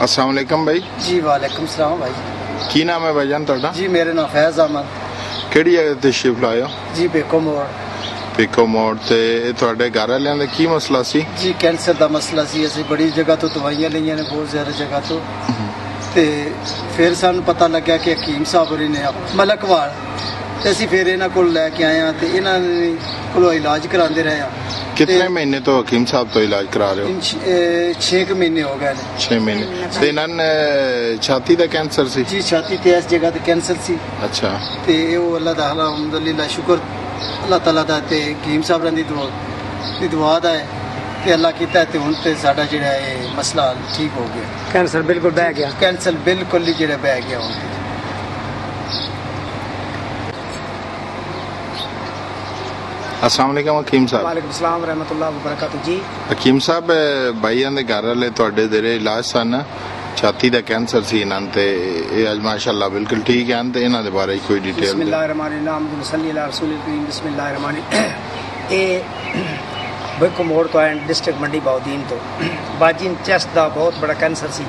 अस्सलाम वालेकुम भाई। जी वालेकुम सलाम भाई। की नाम है भाईजान ਤੁਹਾਡਾ? जी मेरा नाम फैज़ अहमद। ਕਿਹੜੀ ਜਗ੍ਹਾ ਤੇ ਸ਼ਿਫਟ ਲਾਇਓ? जी बेको मोड़। ਪੀਕੋ ਮੋੜ ਤੇ ਤੁਹਾਡੇ ਘਰ ਵਾਲਿਆਂ ਦਾ ਕੀ ਮਸਲਾ ਸੀ? जी कैंसर का मसला सी। ਅਸੀਂ ਬੜੀ ਜਗ੍ਹਾ ਤੋਂ ਦਵਾਈਆਂ ਲਈਆਂ ਨੇ, ਬਹੁਤ ਜ਼ਿਆਦਾ ਜਗ੍ਹਾ ਤੋਂ, ਤੇ ਫਿਰ ਸਾਨੂੰ ਪਤਾ ਲੱਗਿਆ ਕਿ ਹਕੀਮ ਸਾਹਿਬ ਹੋਰੀ ਨੇ ਮਲਕਵਾਲ, ਤੇ ਅਸੀਂ ਫਿਰ ਇਹਨਾਂ ਕੋਲ ਲੈ ਕੇ ਆਏ ਹਾਂ ਤੇ ਇਹਨਾਂ ਨੇ ਕੋਲੋਂ ਇਲਾਜ ਕਰਾਉਂਦੇ ਰਹੇ ਹਾਂ। ਕਿੰਨੇ ਮਹੀਨੇ ਤੋਂ ਹਕੀਮ ਸਾਹਿਬ ਤੋਂ ਇਲਾਜ ਕਰਾ ਰਹੇ ਹੋ? 6 ਮਹੀਨੇ ਹੋ ਗਏ ਨੇ। 6 ਮਹੀਨੇ। ਤੇ ਇਹਨਾਂ ਨੇ ਛਾਤੀ ਦਾ ਕੈਂਸਰ ਸੀ? ਜੀ ਛਾਤੀ ਤੇ ਇਸ ਜਗ੍ਹਾ ਤੇ ਕੈਂਸਰ ਸੀ। ਅੱਛਾ। ਤੇ ਉਹ ਅੱਲਾਹ ਦਾ ਅਲਹਮਦੁਲਿਲਾ ਸ਼ੁਕਰ ਅੱਲਾਹ ਤਾਲਾ ਦਾ ਤੇ ਹਕੀਮ ਸਾਹਿਬ ਦੀ ਦੁਆ ਦਾ ਹੈ ਕਿ ਅੱਲਾਹ ਕੀਤਾ ਤੇ ਹੁਣ ਤੇ ਸਾਡਾ ਜਿਹੜਾ ਇਹ ਮਸਲਾ ਠੀਕ ਹੋ ਗਿਆ। ਕੈਂਸਰ ਬਿਲਕੁਲ ਬਹਿ ਗਿਆ। ਕੈਂਸਰ ਬਿਲਕੁਲ ਹੀ ਜਿਹੜਾ ਬਹਿ ਗਿਆ ਹੁਣ। अस्सलाम वालेकुम हकीम साहब। ਵਾਲੇਕੁਮ ਸਲਾਮ ਰਹਿਮਤੁਲਾਹ ਵਬਰਕਾਤੁ ਜੀ। ਹਕੀਮ ਸਾਹਿਬ ਭਾਈਆਂ ਦੇ ਘਰ ਵਾਲੇ ਤੁਹਾਡੇ ਦੇ ਇਲਾਜ ਸਨ, ਛਾਤੀ ਦਾ ਕੈਂਸਰ ਸੀ ਇਹਨਾਂ ਨੂੰ, ਤੇ ਇਹ ਅੱਜ ਮਾਸ਼ਾਅੱਲਾ ਬਿਲਕੁਲ ਠੀਕ ਹਨ, ਤੇ ਇਹਨਾਂ ਦੇ ਬਾਰੇ ਕੋਈ ਡਿਟੇਲ? ਬਿਸਮਿਲ੍ਲਾਹਿਰਰਹਿਮਾਨਿਰਰਹੀਮ ਸੱਲੀ ਅਲਾ ਰਸੂਲਿਲ ਕਰੀਮ ਬਿਸਮਿਲ੍ਲਾਹਿਰਰਹਿਮਾਨਿਰਰਹੀਮ। ਇਹ ਬਿਕੋ ਮੋੜ ਤੋਂ ਐਂਡ ਡਿਸਟ੍ਰਿਕਟ ਮੰਡੀ ਬਾਉਦੀਨ ਤੋਂ ਬਾਜੀਨ ਚੈਸਟ ਦਾ ਬਹੁਤ ਬੜਾ ਕੈਂਸਰ ਸੀ।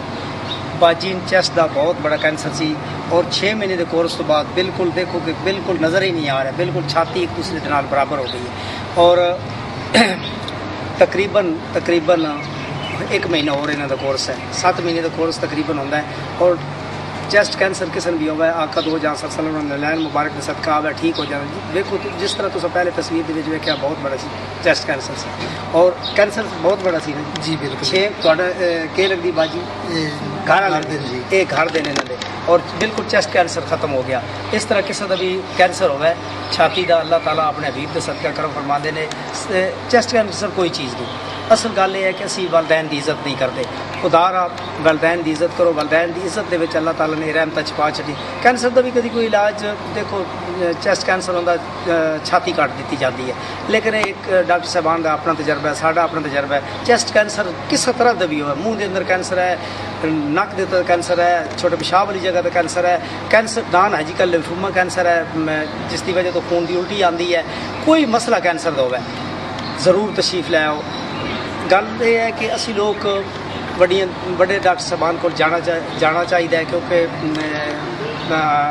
ਬਾਜੀਨ ਚੈਸਟ ਦਾ ਬਹੁਤ ਬੜਾ ਕੈਂਸਰ ਸੀ ਔਰ 6 ਮਹੀਨੇ ਦੇ ਕੋਰਸ ਤੋਂ ਬਾਅਦ ਬਿਲਕੁਲ ਦੇਖੋ ਕਿ ਬਿਲਕੁਲ ਨਜ਼ਰ ਹੀ ਨਹੀਂ ਆ ਰਿਹਾ, ਬਿਲਕੁਲ ਛਾਤੀ ਇੱਕ ਦੂਸਰੇ ਦੇ ਨਾਲ ਬਰਾਬਰ ਹੋ ਗਈ ਹੈ ਔਰ ਤਕਰੀਬਨ 1 ਮਹੀਨਾ ਹੋਰ ਇਹਨਾਂ ਦਾ ਕੋਰਸ ਹੈ। 7 ਮਹੀਨੇ ਦਾ ਕੋਰਸ ਤਕਰੀਬਨ ਹੁੰਦਾ ਹੈ ਔਰ ਚੈਸਟ ਕੈਂਸਰ किसन भी होगा आका दो जहाँ सल्लल्लाहु अलैहि वसल्लम मुबारक ने सदका आवा ठीक हो जाना। देखो जिस तरह तुम पहले तस्वीर के वेख्या बहुत बड़ा सी चैस्ट कैंसर से और कैंसर बहुत बड़ा सी ना जी बिल्कुल। 6 ਤੁਹਾਡਾ ਕੀ ਲੱਗਦੀ ਬਾਜੀ ਘਰ ਵਾਲੇ ਜੀ ਇਹ ਘਰ ਦੇ ਨੇ ਇਹਨਾਂ ਦੇ ਔਰ ਬਿਲਕੁਲ ਚੈਸਟ ਕੈਂਸਰ ਖਤਮ ਹੋ ਗਿਆ। ਇਸ ਤਰ੍ਹਾਂ ਕਿਸੇ ਦਾ ਵੀ ਕੈਂਸਰ ਹੋਵੇ ਛਾਤੀ ਦਾ ਅੱਲਾਹ ਤਾਲਾ ਆਪਣੇ ਹਬੀਬ ਦੇ ਸਦਕਾ ਕਰਮ ਫਰਮਾਉਂਦੇ ਨੇ। ਚੈਸਟ ਕੈਂਸਰ ਕੋਈ ਚੀਜ਼ ਨਹੀਂ। ਅਸਲ ਗੱਲ ਇਹ ਹੈ ਕਿ ਅਸੀਂ ਵਾਲਦੈਨ ਦੀ ਇੱਜ਼ਤ ਨਹੀਂ ਕਰਦੇ। ਖੁਦਾਰਾ ਵਾਲਦੈਨ ਦੀ ਇੱਜ਼ਤ ਕਰੋ। ਵਾਲਦੈਨ ਦੀ ਇੱਜ਼ਤ ਦੇ ਵਿੱਚ ਅੱਲਾਹ ਤਾਲਾ ਨੇ ਰਹਿਮਤ ਛਪਾ ਛੱਡੀ। ਕੈਂਸਰ ਦਾ ਵੀ ਕਦੀ ਕੋਈ ਇਲਾਜ ਦੇਖੋ ਚੈਸਟ ਕੈਂਸਰ ਹੁੰਦਾ ਛਾਤੀ ਕੱਟ ਦਿੱਤੀ ਜਾਂਦੀ ਹੈ, ਲੇਕਿਨ ਇੱਕ ਡਾਕਟਰ ਸਾਹਿਬਾਨ ਦਾ ਆਪਣਾ ਤਜਰਬਾ ਹੈ, ਸਾਡਾ ਆਪਣਾ ਤਜਰਬਾ ਹੈ। ਚੈਸਟ ਕੈਂਸਰ ਕਿਸੇ ਤਰ੍ਹਾਂ ਦਾ ਵੀ ਹੋਵੇ, ਮੂੰਹ ਦੇ ਅੰਦਰ ਕੈਂਸਰ ਹੈ, ਨੱਕ ਦੇ ਉੱਤੇ ਕੈਂਸਰ ਹੈ, ਛੋਟੇ ਪਿਸ਼ਾਬ ਵਾਲੀ ਜਗ੍ਹਾ 'ਤੇ ਕੈਂਸਰ ਹੈ, ਕੈਂਸਰ ਨਾਨ ਹੈਜੀਕਲ ਲਿੰਫੋਮਾ ਕੈਂਸਰ ਹੈ ਜਿਸ ਦੀ ਵਜ੍ਹਾ ਤੋਂ ਖੂਨ ਦੀ ਉਲਟੀ ਆਉਂਦੀ ਹੈ, ਕੋਈ ਮਸਲਾ ਕੈਂਸਰ ਦਾ ਹੋਵੇ ਜ਼ਰੂਰ ਤਸ਼ਰੀਫ ਲੈ ਆਓ। ਗੱਲ ਇਹ ਹੈ ਕਿ ਅਸੀਂ ਲੋਕ ਵੱਡੇ ਡਾਕਟਰ ਸਾਹਿਬਾਨ ਕੋਲ ਜਾਣਾ ਚਾਹੀਦਾ ਹੈ ਕਿਉਂਕਿ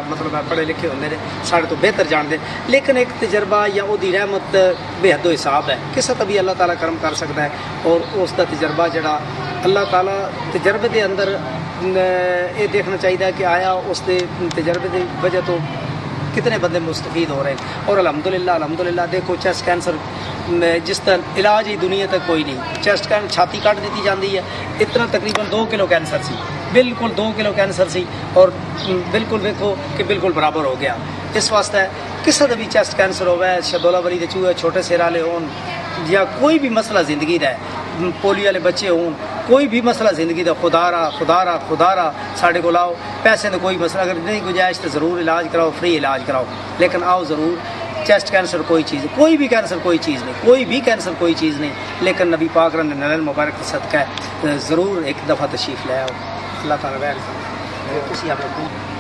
ਮਤਲਬ ਪੜ੍ਹੇ ਲਿਖੇ ਹੁੰਦੇ ਨੇ, ਸਾਡੇ ਤੋਂ ਬਿਹਤਰ ਜਾਣਦੇ, ਲੇਕਿਨ ਇੱਕ ਤਜਰਬਾ ਜਾਂ ਉਹਦੀ ਰਹਿਮਤ ਬੇਹੱਦੋ ਹਿਸਾਬ ਹੈ। ਕਿਸੇ ਤਾਂ ਵੀ ਅੱਲਾਹ ਤਾਲਾ ਕਰਮ ਕਰ ਸਕਦਾ ਹੈ ਔਰ ਉਸ ਦਾ ਤਜਰਬਾ ਜਿਹੜਾ ਅੱਲਾਹ ਤਾਲਾ ਤਜਰਬੇ ਦੇ ਅੰਦਰ ਇਹ ਦੇਖਣਾ ਚਾਹੀਦਾ کہ آیا اس ਦੇ ਤਜਰਬੇ ਦੀ ਵਜ੍ਹਾ ਤੋਂ कितने बंदे मुस्तफीद हो रहे हैं और अल्हम्दुलिल्लाह देखो चेस्ट कैंसर जिस तरह इलाज ही दुनिया तक कोई नहीं। चेस्ट कैंसर छाती काट दी जाती है, इतना तकरीबन 2 किलो कैंसर सी, बिल्कुल 2 किलो कैंसर सी और बिल्कुल देखो कि बिल्कुल बराबर हो गया। इस वास्ते किसी का भी चेस्ट कैंसर होवे, शदोला बरी दे चूहे छोटे सिर वाले होन या कोई भी मसला जिंदगी का है, पोलियो वाले बच्चे होन, कोई भी मसला जिंदगी का, खुदारा साढ़े को लाओ। पैसे का कोई मसला अगर नहीं गुंजाइश तो ज़रूर इलाज कराओ, फ्री इलाज कराओ, लेकिन आओ ज़रूर। चेस्ट कैंसर कोई चीज़, कोई भी कैंसर कोई चीज़ नहीं, कोई भी कैंसर कोई चीज़ नहीं, लेकिन नबी पाक ने नलन मुबारक का सदका है ज़रूर एक दफ़ा तशरीफ़ ले आओ। अल्लाह ताला रहम।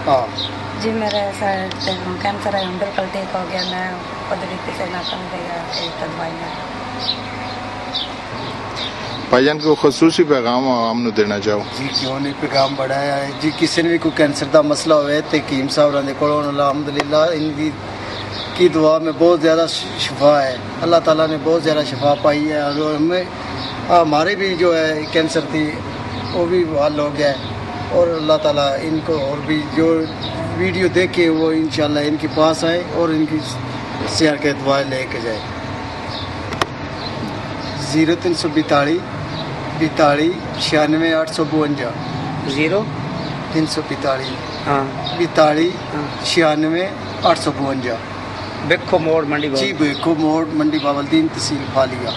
हाँ जी मेरा कैंसर है, बिल्कुल ठीक हो गया। मैं कुदरती से ना कम गया दवाइयाँ। भाईजान को खसूसी पैगाम आवाम देना चाहो? जी क्यों नहीं, पैगाम बढ़ाया है जी। किसी ने भी कोई कैंसर का मसला होवे तो हकीम साहब को अल्हम्दुलिल्लाह इनकी की दुआ में बहुत ज़्यादा शिफा है। अल्लाह ताला ने बहुत ज़्यादा शिफा पाई है और हमें हमारे भी जो है कैंसर थी वो भी हल हो गया है और अल्लाह ताला इनको और भी जो वीडियो देखे वो इंशाल्लाह इनके पास आए और इनकी सेहत के दुआएं लेके जाए। 0342 42 96 852 0342 हाँ 42 96 852 बिको मोड़ मंडी जी बेको मोड़ मंडी बावलदीन तहसील फालिया।